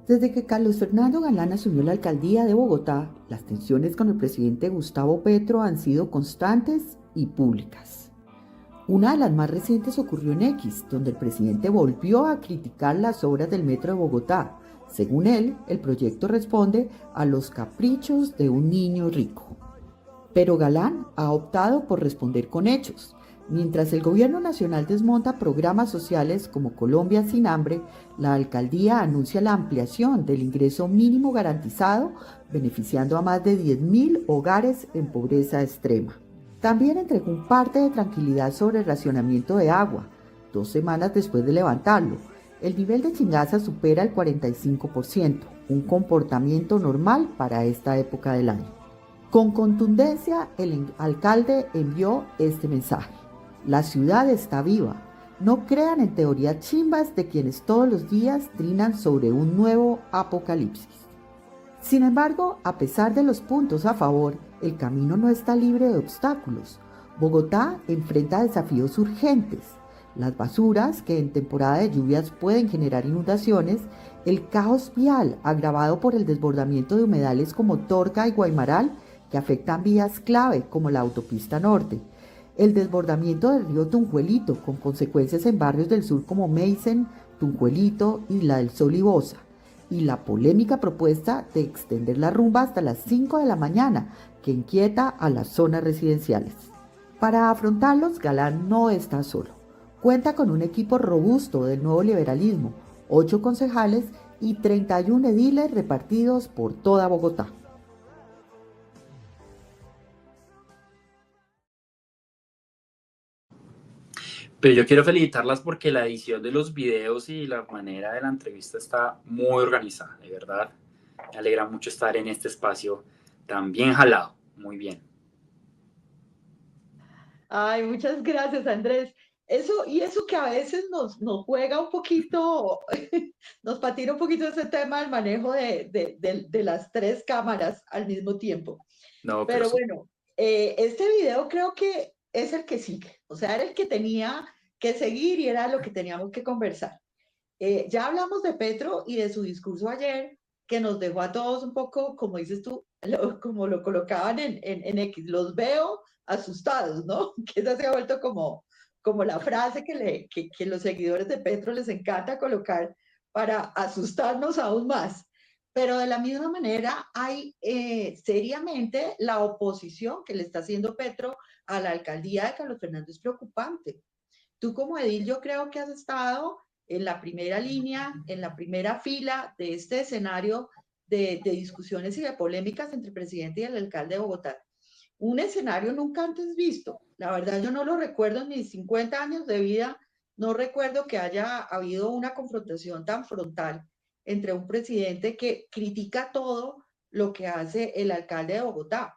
Desde que Carlos Fernando Galán asumió la alcaldía de Bogotá, las tensiones con el presidente Gustavo Petro han sido constantes y públicas. Una de las más recientes ocurrió en X, donde el presidente volvió a criticar las obras del metro de Bogotá. Según él, el proyecto responde a los caprichos de un niño rico. Pero Galán ha optado por responder con hechos. Mientras el gobierno nacional desmonta programas sociales como Colombia sin hambre, la alcaldía anuncia la ampliación del ingreso mínimo garantizado, beneficiando a más de 10.000 hogares en pobreza extrema. También entregó un parte de tranquilidad sobre el racionamiento de agua, 2 semanas después de levantarlo. El nivel de Chingaza supera el 45%, un comportamiento normal para esta época del año. Con contundencia, el alcalde envió este mensaje: la ciudad está viva. No crean en teorías chimbas de quienes todos los días trinan sobre un nuevo apocalipsis. Sin embargo, a pesar de los puntos a favor, el camino no está libre de obstáculos. Bogotá enfrenta desafíos urgentes: las basuras, que en temporada de lluvias pueden generar inundaciones; el caos vial, agravado por el desbordamiento de humedales como Torca y Guaymaral, que afectan vías clave como la autopista norte; el desbordamiento del río Tunjuelito, con consecuencias en barrios del sur como Meisen, Tunjuelito, Isla del Sol y Bosa; y la polémica propuesta de extender la rumba hasta las 5 de la mañana, que inquieta a las zonas residenciales. Para afrontarlos, Galán no está solo. Cuenta con un equipo robusto del nuevo liberalismo, 8 concejales y 31 ediles repartidos por toda Bogotá. Pero yo quiero felicitarlas porque la edición de los videos y la manera de la entrevista está muy organizada, de verdad. Me alegra mucho estar en este espacio tan bien jalado. Muy bien. Ay, muchas gracias, Andrés. Eso que a veces nos juega un poquito, nos patina un poquito ese tema del manejo de las tres cámaras al mismo tiempo. No, pero Pero sí. bueno, este video creo que es el que sigue, o sea, era el que tenía que seguir y era lo que teníamos que conversar. Ya hablamos de Petro y de su discurso ayer, que nos dejó a todos un poco, como dices tú, como lo colocaban en X, los veo asustados, ¿no? Que esa se ha vuelto como la frase que los seguidores de Petro les encanta colocar para asustarnos aún más. Pero de la misma manera hay seriamente la oposición que le está haciendo Petro a la alcaldía de Carlos Fernando es preocupante. Tú como edil yo creo que has estado en la primera línea, en la primera fila de este escenario de discusiones y de polémicas entre el presidente y el alcalde de Bogotá. Un escenario nunca antes visto. La verdad yo no lo recuerdo en mis 50 años de vida, no recuerdo que haya habido una confrontación tan frontal entre un presidente que critica todo lo que hace el alcalde de Bogotá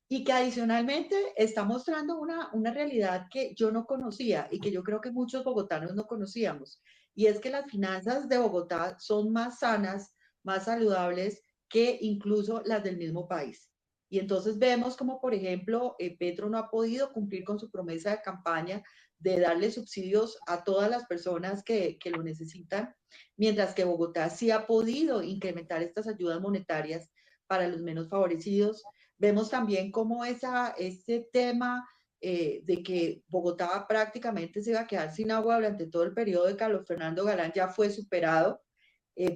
y que adicionalmente está mostrando una realidad que yo no conocía y que yo creo que muchos bogotanos no conocíamos. Y es que las finanzas de Bogotá son más sanas, más saludables que incluso las del mismo país. Y entonces vemos como, por ejemplo, Petro no ha podido cumplir con su promesa de campaña de darle subsidios a todas las personas que lo necesitan, mientras que Bogotá sí ha podido incrementar estas ayudas monetarias para los menos favorecidos. Vemos también cómo ese tema de que Bogotá prácticamente se iba a quedar sin agua durante todo el periodo de Carlos Fernando Galán ya fue superado.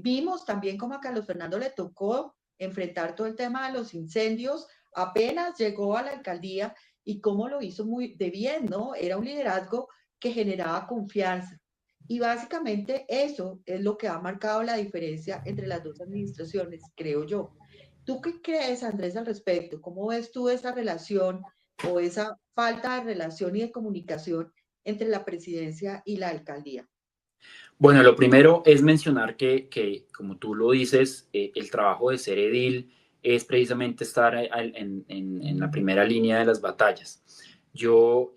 Vimos también cómo a Carlos Fernando le tocó enfrentar todo el tema de los incendios, apenas llegó a la alcaldía y cómo lo hizo muy de bien, ¿no? Era un liderazgo que generaba confianza. Y básicamente eso es lo que ha marcado la diferencia entre las dos administraciones, creo yo. ¿Tú qué crees, Andrés, al respecto? ¿Cómo ves tú esa relación o esa falta de relación y de comunicación entre la presidencia y la alcaldía? Bueno, lo primero es mencionar que como tú lo dices, el trabajo de ser edil es precisamente estar en la primera línea de las batallas. Yo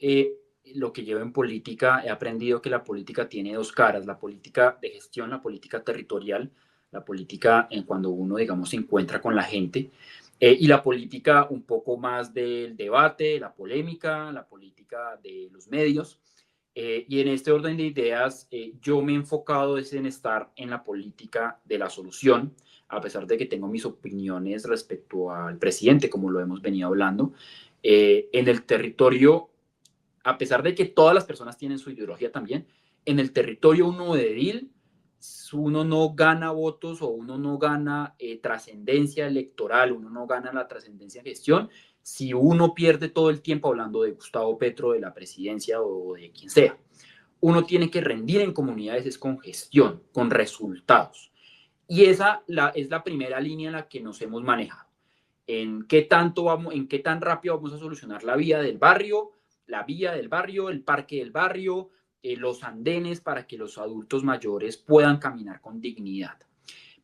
lo que llevo en política he aprendido que la política tiene dos caras: la política de gestión, la política territorial, la política en cuando uno, digamos, se encuentra con la gente, y la política un poco más del debate, la polémica, la política de los medios. Y en este orden de ideas, yo me he enfocado en estar en la política de la solución, a pesar de que tengo mis opiniones respecto al presidente, como lo hemos venido hablando. En el territorio, a pesar de que todas las personas tienen su ideología también, en el territorio uno de edil, uno no gana votos o uno no gana trascendencia electoral, uno no gana la trascendencia en gestión, si uno pierde todo el tiempo hablando de Gustavo Petro, de la presidencia o de quien sea. Uno tiene que rendir en comunidades es con gestión, con resultados. Y esa es la primera línea en la que nos hemos manejado. En qué tanto vamos, en qué tan rápido vamos a solucionar la vía del barrio, el parque del barrio, los andenes para que los adultos mayores puedan caminar con dignidad.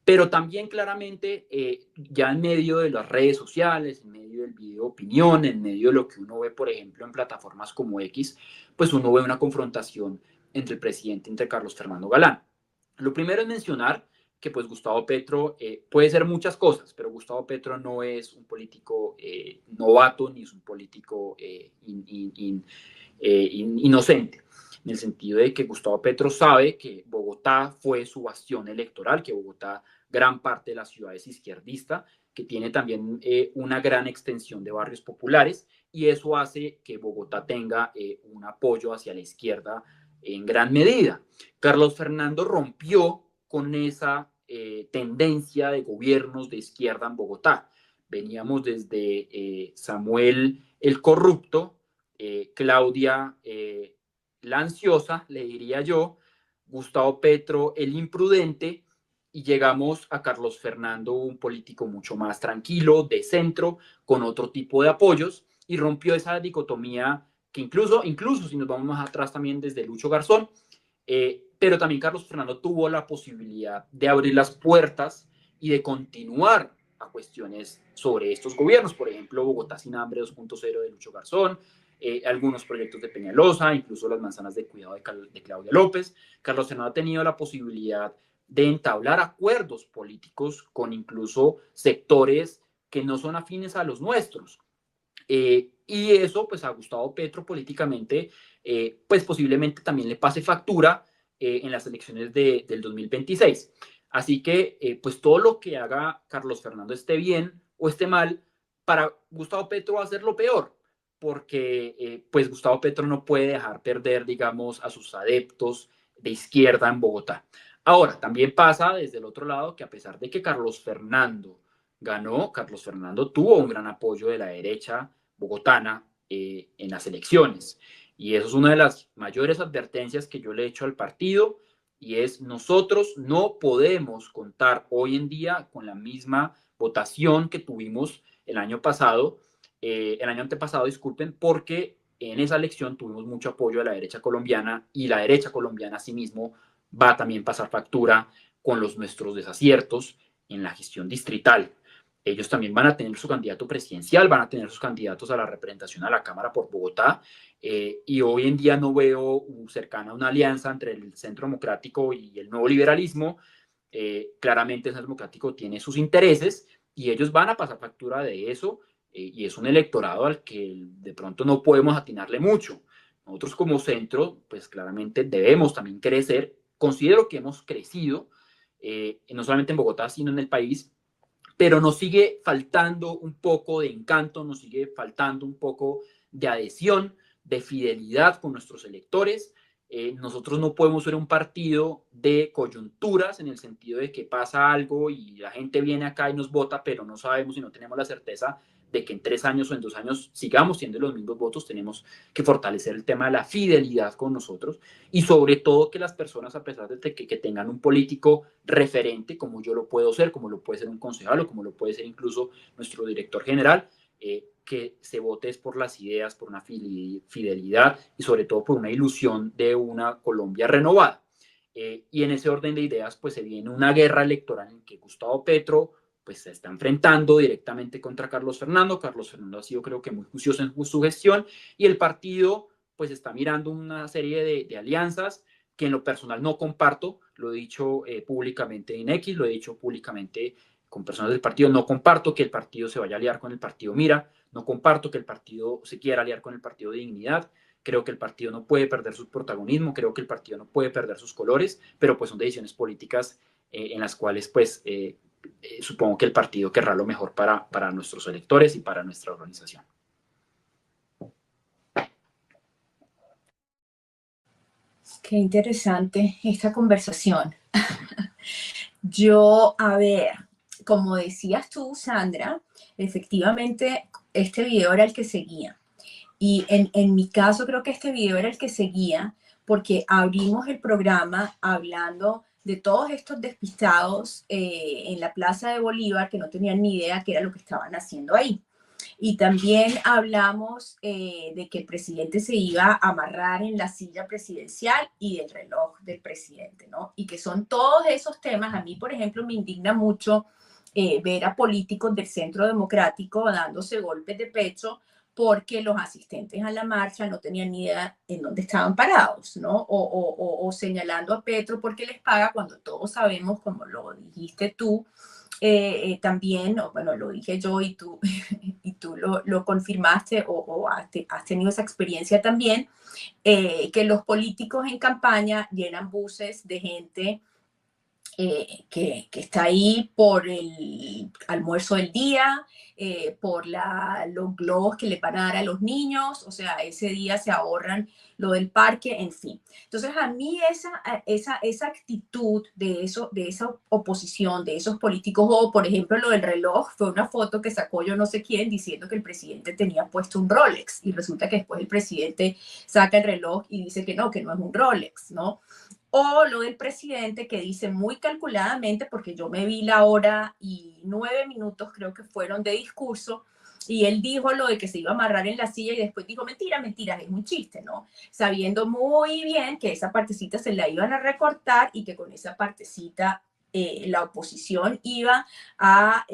Pero también claramente, ya en medio de las redes sociales, en medio del video opinión, en medio de lo que uno ve, por ejemplo, en plataformas como X, pues uno ve una confrontación entre el presidente, entre Carlos Fernando Galán. Lo primero es mencionar que pues Gustavo Petro puede ser muchas cosas, pero Gustavo Petro no es un político novato ni es un político inocente, en el sentido de que Gustavo Petro sabe que Bogotá fue su bastión electoral, que Bogotá, gran parte de la ciudad es izquierdista, que tiene también una gran extensión de barrios populares, y eso hace que Bogotá tenga un apoyo hacia la izquierda en gran medida. Carlos Fernando rompió con esa tendencia de gobiernos de izquierda en Bogotá. Veníamos desde Samuel el corrupto, Claudia la ansiosa, le diría yo, Gustavo Petro el imprudente, y llegamos a Carlos Fernando, un político mucho más tranquilo, de centro, con otro tipo de apoyos, y rompió esa dicotomía que incluso si nos vamos más atrás también desde Lucho Garzón, pero también Carlos Fernando tuvo la posibilidad de abrir las puertas y de continuar a cuestiones sobre estos gobiernos, por ejemplo, Bogotá sin hambre 2.0 de Lucho Garzón, algunos proyectos de Peñalosa, incluso las manzanas de cuidado de Claudia López. Carlos Fernando ha tenido la posibilidad de entablar acuerdos políticos con incluso sectores que no son afines a los nuestros. Y eso, pues a Gustavo Petro políticamente, pues posiblemente también le pase factura en las elecciones del 2026. Así que, pues todo lo que haga Carlos Fernando, esté bien o esté mal, para Gustavo Petro va a ser lo peor, porque pues Gustavo Petro no puede dejar perder, digamos, a sus adeptos de izquierda en Bogotá. Ahora, también pasa desde el otro lado que a pesar de que Carlos Fernando ganó, Carlos Fernando tuvo un gran apoyo de la derecha bogotana en las elecciones. Y eso es una de las mayores advertencias que yo le he hecho al partido, y es: nosotros no podemos contar hoy en día con la misma votación que tuvimos el año antepasado, disculpen, porque en esa elección tuvimos mucho apoyo de la derecha colombiana, y la derecha colombiana asimismo va a también pasar factura con nuestros desaciertos en la gestión distrital. Ellos también van a tener su candidato presidencial, van a tener sus candidatos a la representación a la Cámara por Bogotá, y hoy en día no veo cercana una alianza entre el Centro Democrático y el Nuevo Liberalismo. Claramente el Centro Democrático tiene sus intereses y ellos van a pasar factura de eso, y es un electorado al que de pronto no podemos atinarle mucho. Nosotros como centro, pues claramente debemos también crecer. Considero que hemos crecido, no solamente en Bogotá, sino en el país, pero nos sigue faltando un poco de encanto, nos sigue faltando un poco de adhesión, de fidelidad con nuestros electores. Nosotros no podemos ser un partido de coyunturas, en el sentido de que pasa algo y la gente viene acá y nos vota, pero no sabemos y no tenemos la certeza de que en 3 años o en 2 años sigamos siendo los mismos votos. Tenemos que fortalecer el tema de la fidelidad con nosotros, y sobre todo que las personas, a pesar de que tengan un político referente, como yo lo puedo ser, como lo puede ser un concejal o como lo puede ser incluso nuestro director general, que se vote por las ideas, por una fidelidad y sobre todo por una ilusión de una Colombia renovada. Y en ese orden de ideas, pues se viene una guerra electoral en que Gustavo Petro pues se está enfrentando directamente contra Carlos Fernando. Carlos Fernando ha sido, creo que, muy juicioso en su gestión, y el partido pues está mirando una serie de alianzas que en lo personal no comparto. Lo he dicho públicamente en X, lo he dicho públicamente con personas del partido. No comparto que el partido se vaya a aliar con el partido Mira, no comparto que el partido se quiera aliar con el partido de Dignidad. creo que el partido no puede perder su protagonismo, creo que el partido no puede perder sus colores, pero pues son decisiones políticas en las cuales pues supongo que el partido querrá lo mejor para nuestros electores y para nuestra organización. Qué interesante esta conversación. Yo, a ver, como decías tú, Sandra, efectivamente este video era el que seguía. Y en mi caso creo que este video era el que seguía porque abrimos el programa hablando de todos estos despistados en la Plaza de Bolívar que no tenían ni idea qué era lo que estaban haciendo ahí. Y también hablamos de que el presidente se iba a amarrar en la silla presidencial y del reloj del presidente, ¿no? Y que son todos esos temas. A mí, por ejemplo, me indigna mucho ver a políticos del Centro Democrático dándose golpes de pecho porque los asistentes a la marcha no tenían ni idea en dónde estaban parados, ¿no? O señalando a Petro porque les paga cuando todos sabemos, como lo dijiste tú, también, bueno, lo dije yo y tú, y tú lo confirmaste o has tenido esa experiencia también, que los políticos en campaña llenan buses de gente que está ahí por el almuerzo del día, por los globos que le van a dar a los niños, o sea, ese día se ahorran lo del parque, en fin. Entonces, a mí esa actitud de esa oposición, de esos políticos, o por ejemplo lo del reloj, fue una foto que sacó yo no sé quién diciendo que el presidente tenía puesto un Rolex, y resulta que después el presidente saca el reloj y dice que no es un Rolex, ¿no? O lo del presidente que dice muy calculadamente, porque yo me vi la hora y 9 minutos creo que fueron de discurso, y él dijo lo de que se iba a amarrar en la silla y después dijo, mentira, es un chiste, ¿no? Sabiendo muy bien que esa partecita se la iban a recortar y que con esa partecita la oposición iba a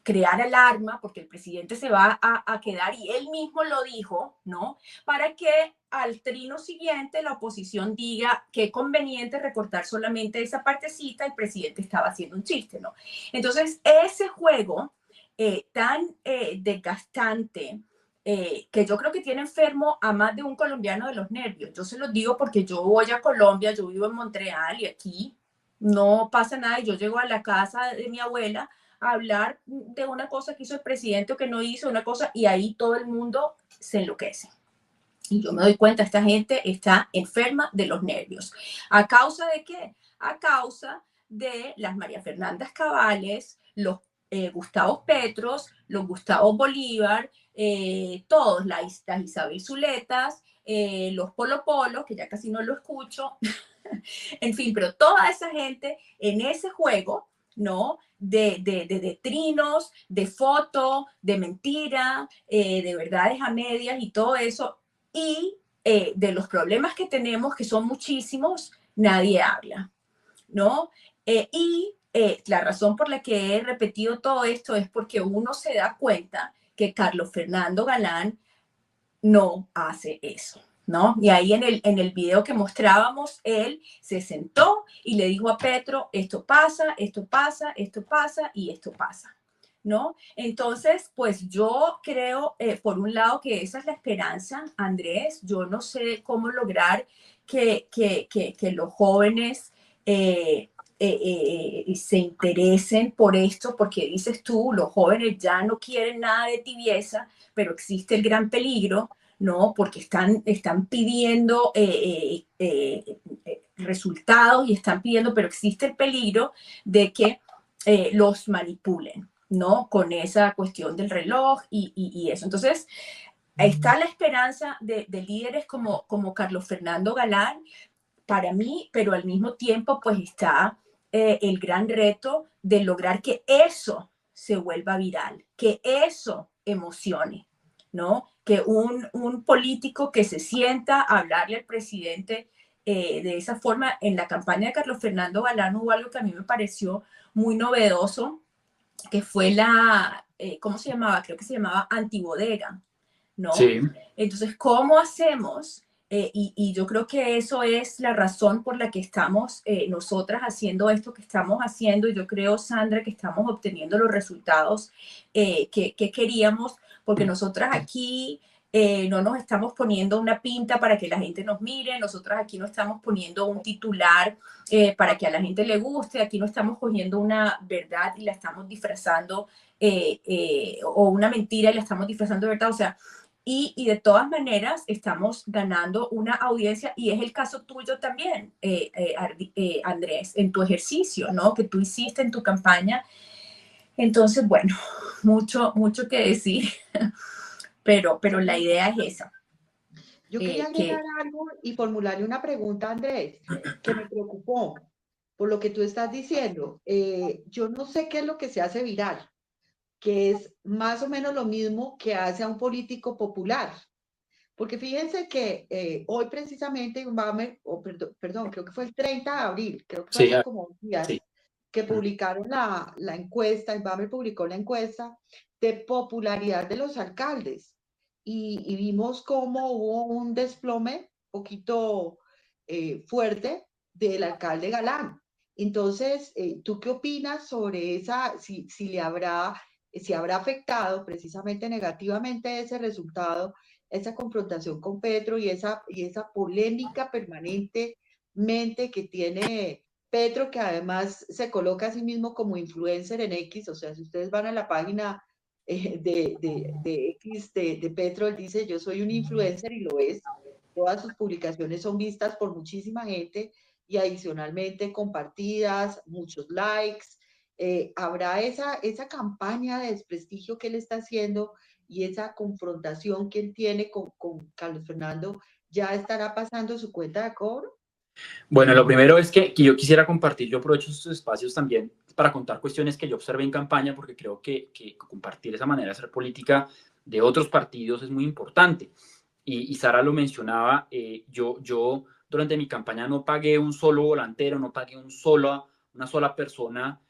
crear alarma, porque el presidente se va a quedar, y él mismo lo dijo, ¿no? Para que al trino siguiente la oposición diga qué conveniente recortar solamente esa partecita, el presidente estaba haciendo un chiste, ¿no? Entonces, ese juego tan desgastante, que yo creo que tiene enfermo a más de un colombiano de los nervios. Yo se los digo porque yo voy a Colombia, yo vivo en Montreal y aquí no pasa nada, y yo llego a la casa de mi abuela a hablar de una cosa que hizo el presidente o que no hizo una cosa, y ahí todo el mundo se enloquece. Y yo me doy cuenta, esta gente está enferma de los nervios. ¿A causa de qué? A causa de las María Fernandas Cabales, los Gustavo Petros, los Gustavo Bolívar, todos, las Isabel Zuletas, los Polo Polo, que ya casi no lo escucho, en fin, pero toda esa gente en ese juego, ¿no? De trinos, de foto, de mentira, de verdades a medias y todo eso, y de los problemas que tenemos, que son muchísimos, nadie habla, ¿no? La razón por la que he repetido todo esto es porque uno se da cuenta que Carlos Fernando Galán no hace eso, ¿no? Y ahí en el video que mostrábamos, él se sentó y le dijo a Petro, esto pasa, esto pasa, esto pasa y esto pasa, ¿no? Entonces, pues yo creo, por un lado, que esa es la esperanza, Andrés. Yo no sé cómo lograr que los jóvenes se interesen por esto, porque dices tú, los jóvenes ya no quieren nada de tibieza, pero existe el gran peligro, ¿no? Porque están pidiendo resultados y están pidiendo, pero existe el peligro de que los manipulen, ¿no? Con esa cuestión del reloj y eso. Entonces, está la esperanza de líderes como Carlos Fernando Galán, para mí, pero al mismo tiempo, pues está el gran reto de lograr que eso se vuelva viral, que eso emocione, ¿no? Que un político que se sienta a hablarle al presidente de esa forma. En la campaña de Carlos Fernando Galán hubo algo que a mí me pareció muy novedoso, que fue ¿cómo se llamaba? Creo que se llamaba antibodega, ¿no? Sí. Entonces, ¿cómo hacemos? Y yo creo que eso es la razón por la que estamos nosotras haciendo esto que estamos haciendo, y yo creo, Sandra, que estamos obteniendo los resultados que queríamos, porque nosotras aquí no nos estamos poniendo una pinta para que la gente nos mire, nosotras aquí no estamos poniendo un titular para que a la gente le guste, aquí no estamos cogiendo una verdad y la estamos disfrazando, o una mentira y la estamos disfrazando de verdad, o sea, y de todas maneras estamos ganando una audiencia, y es el caso tuyo también, Andrés, en tu ejercicio, ¿no? Que tú hiciste en tu campaña. Entonces, bueno, mucho que decir, pero la idea es esa. Yo quería agregar algo y formularle una pregunta a Andrés, que me preocupó por lo que tú estás diciendo. Yo no sé qué es lo que se hace viral, que es más o menos lo mismo que hace a un político popular. Porque fíjense que hoy precisamente, perdón, creo que fue el 30 de abril, creo que fue Sí, hace como días, sí. que publicaron la encuesta, Inbamer publicó la encuesta de popularidad de los alcaldes, y vimos cómo hubo un desplome poquito fuerte del alcalde Galán. Entonces, ¿tú qué opinas sobre esa, si habrá afectado precisamente negativamente ese resultado, esa confrontación con Petro y esa polémica permanentemente que tiene Petro, que además se coloca a sí mismo como influencer en X? O sea, si ustedes van a la página de X de Petro, él dice: yo soy un influencer, y lo es. Todas sus publicaciones son vistas por muchísima gente y adicionalmente compartidas, muchos likes. ¿Habrá esa campaña de desprestigio que él está haciendo y esa confrontación que él tiene con Carlos Fernando? ¿Ya estará pasando su cuenta de cobro? Bueno, lo primero es que yo quisiera compartir, yo aprovecho estos espacios también para contar cuestiones que yo observé en campaña, porque creo que compartir esa manera de hacer política de otros partidos es muy importante. Y Sara lo mencionaba, yo durante mi campaña no pagué un solo volantero, no pagué una sola persona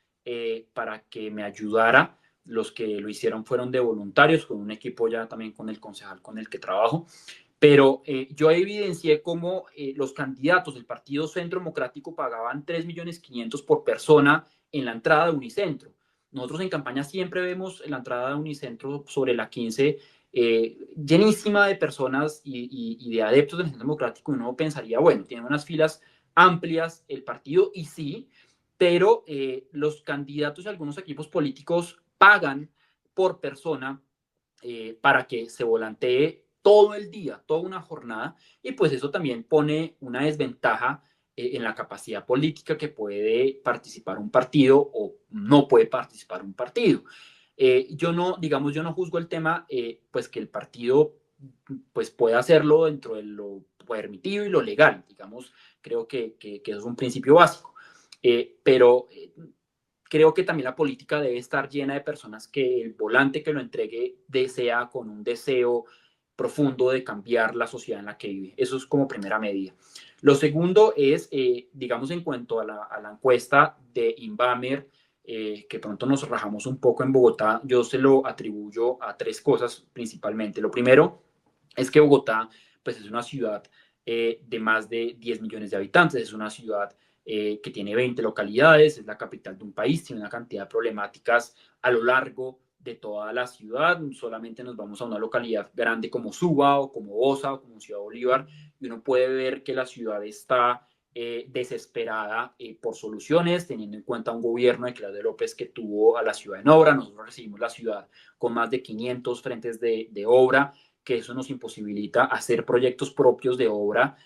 para que me ayudara. Los que lo hicieron fueron de voluntarios, con un equipo ya también con el concejal con el que trabajo. Pero yo evidencié cómo los candidatos del Partido Centro Democrático pagaban 3.500.000 por persona en la entrada de Unicentro. Nosotros en campaña siempre vemos la entrada de Unicentro sobre la 15 llenísima de personas y de adeptos del Centro Democrático, y uno pensaría, bueno, tiene unas filas amplias el partido, y sí, pero los candidatos y algunos equipos políticos pagan por persona para que se volantee todo el día, toda una jornada, y pues eso también pone una desventaja en la capacidad política que puede participar un partido o no puede participar un partido. Yo no juzgo el tema, pues que el partido pues pueda hacerlo dentro de lo permitido y lo legal, digamos, creo que eso es un principio básico, pero creo que también la política debe estar llena de personas que el volante que lo entregue desea con un deseo profundo de cambiar la sociedad en la que vive. Eso es como primera medida. Lo segundo es, digamos, en cuanto a la encuesta de Inbamer, que pronto nos rajamos un poco en Bogotá, yo se lo atribuyo a tres cosas principalmente. Lo primero es que Bogotá pues, es una ciudad de más de 10 millones de habitantes, es una ciudad que tiene 20 localidades, es la capital de un país, tiene una cantidad de problemáticas a lo largo de toda la ciudad. Solamente nos vamos a una localidad grande como Suba o como Osa o como Ciudad Bolívar, y uno puede ver que la ciudad está desesperada por soluciones, teniendo en cuenta un gobierno de Claudio López que tuvo a la ciudad en obra. Nosotros recibimos la ciudad con más de 500 frentes de obra, que eso nos imposibilita hacer proyectos propios de obra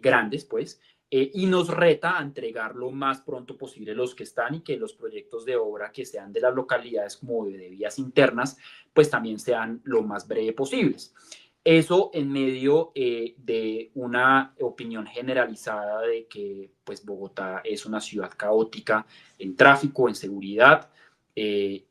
grandes, pues, y nos reta a entregar lo más pronto posible los que están, y que los proyectos de obra que sean de las localidades como de vías internas, pues también sean lo más breve posibles. Eso en medio de una opinión generalizada de que pues, Bogotá es una ciudad caótica en tráfico, en seguridad, y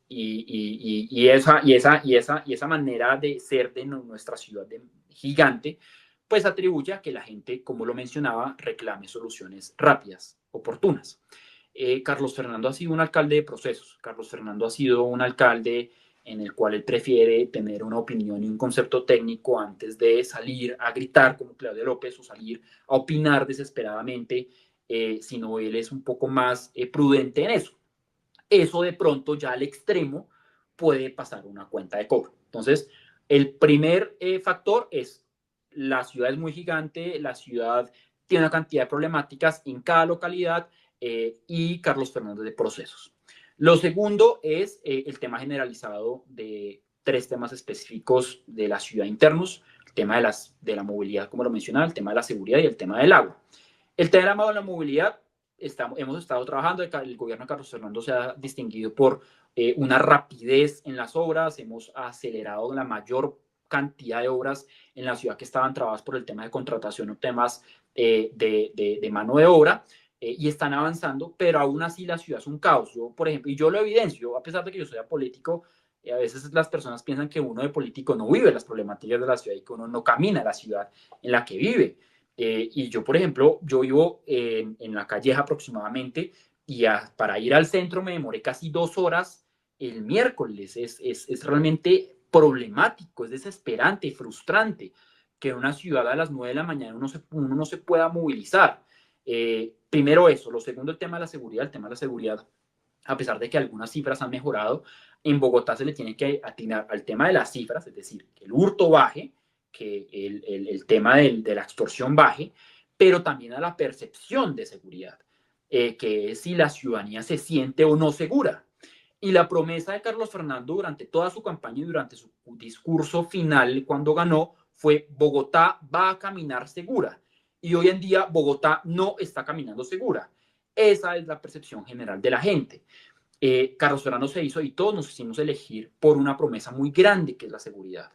esa manera de ser de nuestra ciudad gigante, pues atribuye a que la gente, como lo mencionaba, reclame soluciones rápidas, oportunas. Carlos Fernando ha sido un alcalde de procesos. Carlos Fernando ha sido un alcalde en el cual él prefiere tener una opinión y un concepto técnico antes de salir a gritar como Claudia López o salir a opinar desesperadamente, sino él es un poco más prudente en eso. Eso de pronto ya al extremo puede pasar una cuenta de cobro. Entonces, El primer factor es la ciudad es muy gigante, la ciudad tiene una cantidad de problemáticas en cada localidad y Carlos Fernández de procesos. Lo segundo es el tema generalizado de 3 temas específicos de la ciudad internos, el tema de la movilidad, como lo mencionaba, el tema de la seguridad y el tema del agua. El tema de la movilidad, hemos estado trabajando, el gobierno de Carlos Fernando se ha distinguido por una rapidez en las obras, hemos acelerado la mayor cantidad de obras en la ciudad que estaban trabadas por el tema de contratación o temas de mano de obra, y están avanzando, pero aún así la ciudad es un caos. Yo, por ejemplo, y yo lo evidencio, a pesar de que yo soy político, a veces las personas piensan que uno de político no vive las problemáticas de la ciudad y que uno no camina la ciudad en la que vive. Y yo, por ejemplo, yo vivo en La Calleja aproximadamente y para ir al centro me demoré casi 2 horas el miércoles. Es realmente problemático, es desesperante, frustrante que en una ciudad a las 9 de la mañana uno no se pueda movilizar. Primero eso. Lo segundo, el tema de la seguridad. El tema de la seguridad, a pesar de que algunas cifras han mejorado, en Bogotá se le tiene que atinar al tema de las cifras, es decir, que el hurto baje, que el tema de la extorsión baje, pero también a la percepción de seguridad, que es si la ciudadanía se siente o no segura. Y la promesa de Carlos Fernando durante toda su campaña y durante su discurso final cuando ganó fue: Bogotá va a caminar segura. Y hoy en día Bogotá no está caminando segura. Esa es la percepción general de la gente. Carlos Fernando se hizo y todos nos hicimos elegir por una promesa muy grande que es la seguridad.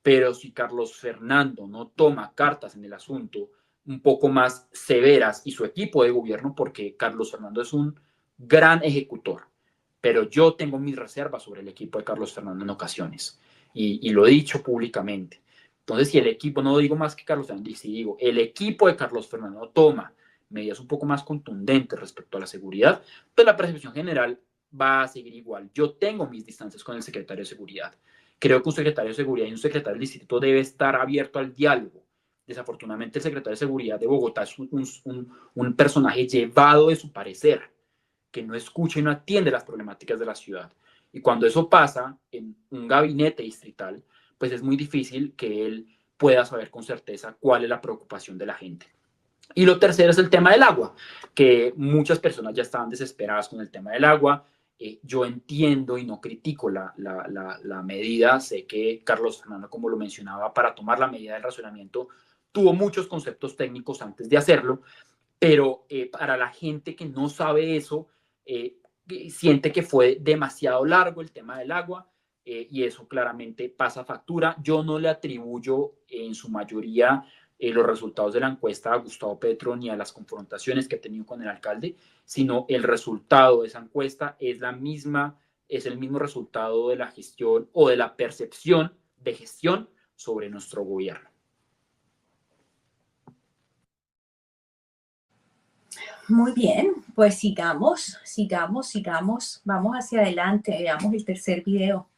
Pero si Carlos Fernando no toma cartas en el asunto un poco más severas y su equipo de gobierno, porque Carlos Fernando es un gran ejecutor, pero yo tengo mis reservas sobre el equipo de Carlos Fernando en ocasiones y lo he dicho públicamente. Entonces, si el equipo, no digo más que Carlos Fernando, y si digo, el equipo de Carlos Fernando toma medidas un poco más contundentes respecto a la seguridad, pues la percepción general va a seguir igual. Yo tengo mis distancias con el secretario de Seguridad. Creo que un secretario de Seguridad y un secretario del distrito debe estar abierto al diálogo. Desafortunadamente, el secretario de Seguridad de Bogotá es un personaje llevado de su parecer, que no escucha y no atiende las problemáticas de la ciudad. Y cuando eso pasa en un gabinete distrital, pues es muy difícil que él pueda saber con certeza cuál es la preocupación de la gente. Y lo tercero es el tema del agua, que muchas personas ya estaban desesperadas con el tema del agua. Yo entiendo y no critico la medida. Sé que Carlos Fernando, como lo mencionaba, para tomar la medida del racionamiento, tuvo muchos conceptos técnicos antes de hacerlo, pero para la gente que no sabe eso, siente que fue demasiado largo el tema del agua, y eso claramente pasa factura. Yo no le atribuyo en su mayoría los resultados de la encuesta a Gustavo Petro ni a las confrontaciones que ha tenido con el alcalde, sino el resultado de esa encuesta es el mismo resultado de la gestión o de la percepción de gestión sobre nuestro gobierno. Muy bien, pues sigamos, vamos hacia adelante, veamos el tercer video.